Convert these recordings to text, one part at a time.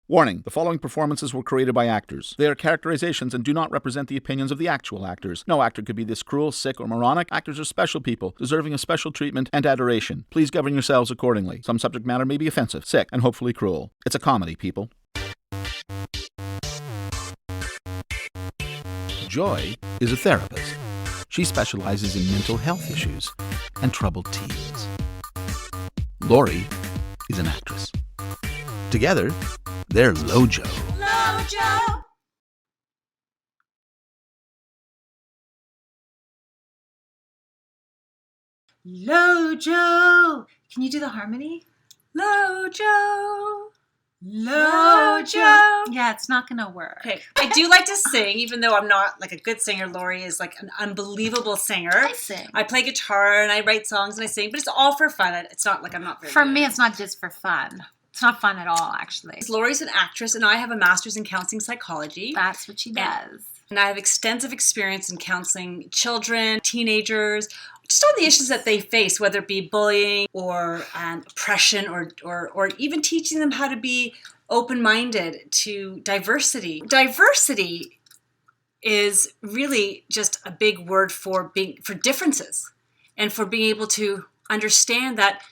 Warning, the following performances were created by actors. They are characterizations and do not represent the opinions of the actual actors. No actor could be this cruel, sick, or moronic. Actors are special people, deserving of special treatment and adoration. Please govern yourselves accordingly. Some subject matter may be offensive, sick, and hopefully cruel. It's a comedy, people. Joy is a therapist. She specializes in mental health issues and troubled teens. Lori is an actress. Together, they're Lojo. Lojo! Lojo! Can you do the harmony? Lojo! Lojo! Yeah, it's not gonna work. Okay, I do like to sing, even though I'm not like a good singer. Lori is like an unbelievable singer. I sing. I play guitar and I write songs and I sing, but it's all for fun. It's not like I'm not very For good. me, it's not just for fun. It's not fun at all, actually. Lori's an actress and I have a master's in counseling psychology. That's what she does. And I have extensive experience in counseling children, teenagers, just on the issues that they face, whether it be bullying or oppression or even teaching them how to be open-minded to diversity. Diversity is really just a big word for differences and for being able to understand that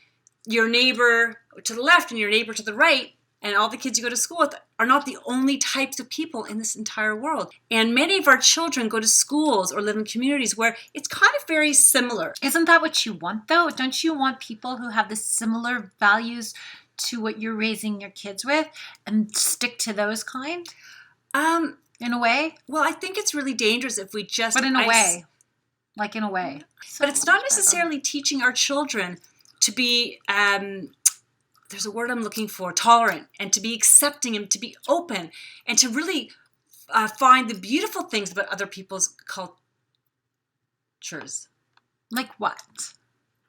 your neighbor to the left and your neighbor to the right and all the kids you go to school with are not the only types of people in this entire world. And many of our children go to schools or live in communities where it's kind of very similar. Isn't that what you want, though? Don't you want people who have the similar values to what you're raising your kids with and stick to those kind? In a way? Well, I think it's really dangerous if we just... But in a way. Like in a way. But it's not necessarily teaching our children to be... there's a word I'm looking for, tolerant, and to be accepting and to be open and to really find the beautiful things about other people's cultures. Like what?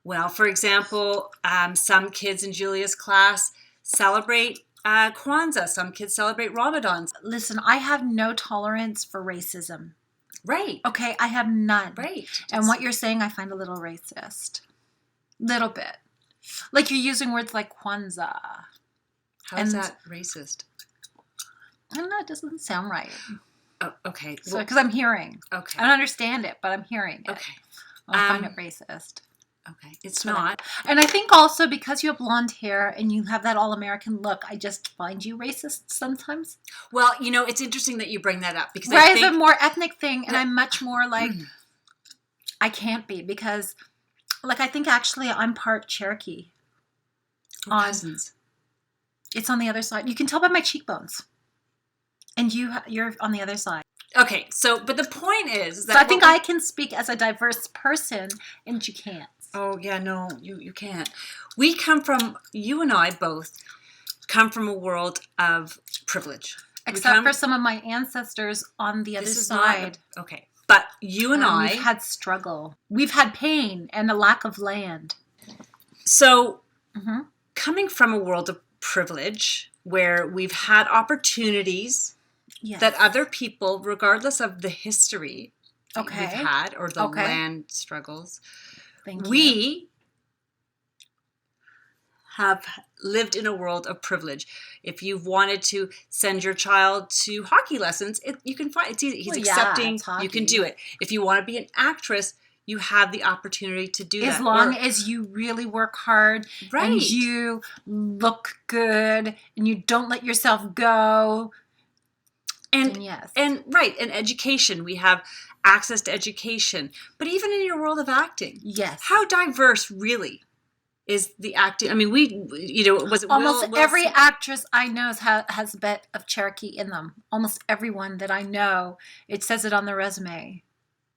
Well, for example, some kids in Julia's class celebrate Kwanzaa. Some kids celebrate Ramadan. Listen, I have no tolerance for racism. Right. Okay, I have none. Right. And what you're saying, I find a little racist. Little bit. Like you're using words like Kwanzaa. How is that racist? I don't know. It doesn't sound right. Oh, okay. So, because I'm hearing. Okay. I don't understand it, but I'm hearing it. Okay. I find it racist. Okay. It's not. And I think also because you have blonde hair and you have that all-American look, I just find you racist sometimes. Well, you know, it's interesting that you bring that up because I think... a more ethnic thing, and I'm much more like, I can't be because... Like, I think actually I'm part Cherokee. Cousins. It's on the other side. You can tell by my cheekbones. And you're on the other side. Okay, so, but the point is that... So I think I can speak as a diverse person, and you can't. Oh, yeah, no, you can't. We come from, you and I both come from a world of privilege. Except for some of my ancestors on the other side. Okay. But you and I... We've had struggle. We've had pain and a lack of land. So, coming from a world of privilege, where we've had opportunities that other people, regardless of the history we've had, or the land struggles, we have lived in a world of privilege. If you've wanted to send your child to hockey lessons, you can find it's easy. He's accepting. You can do it. If you want to be an actress, you have the opportunity to do that. As long as you really work hard and you look good and you don't let yourself go. And education. We have access to education. But even in your world of acting, how diverse really is the acting? I mean, was it almost every actress I know has a bit of Cherokee in them. Almost everyone that I know, it says it on their resume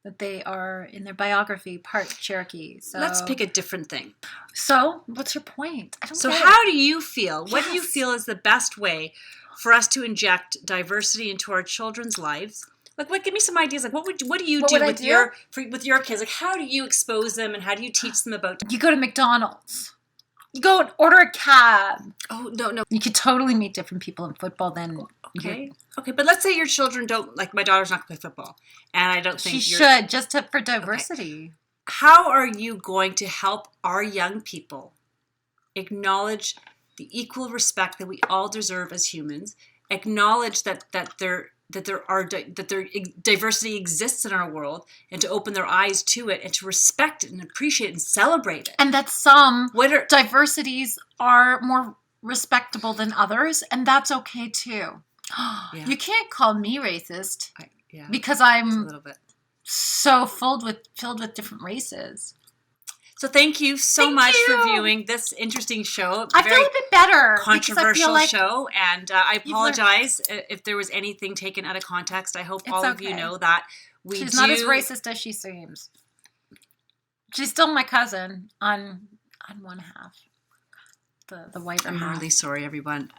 that they are in their biography part Cherokee. So let's pick a different thing. So what's your point? I don't. So how do you feel? What do you feel is the best way for us to inject diversity into our children's lives? Like, give me some ideas. Like, what do you do with your kids? Like, how do you expose them and how do you teach them about? You go to McDonald's. You go and order a cab. Oh, no. You could totally meet different people in football then. Okay, but let's say your children don't, like my daughter's not going to play football. And I don't think she should, just for diversity. Okay. How are you going to help our young people acknowledge the equal respect that we all deserve as humans acknowledge that diversity exists in our world, and to open their eyes to it, and to respect it and appreciate it and celebrate it. And that some diversities are more respectable than others, and that's okay too. Yeah. You can't call me racist because a I'm little bit. so filled with different races. So thank you so Thank much you. for viewing this interesting show. I feel a bit better. Controversial like show, and I apologize if there was anything taken out of context. I hope all of you know that she's not as racist as she seems. She's still my cousin on one half, the white. I'm really sorry, everyone.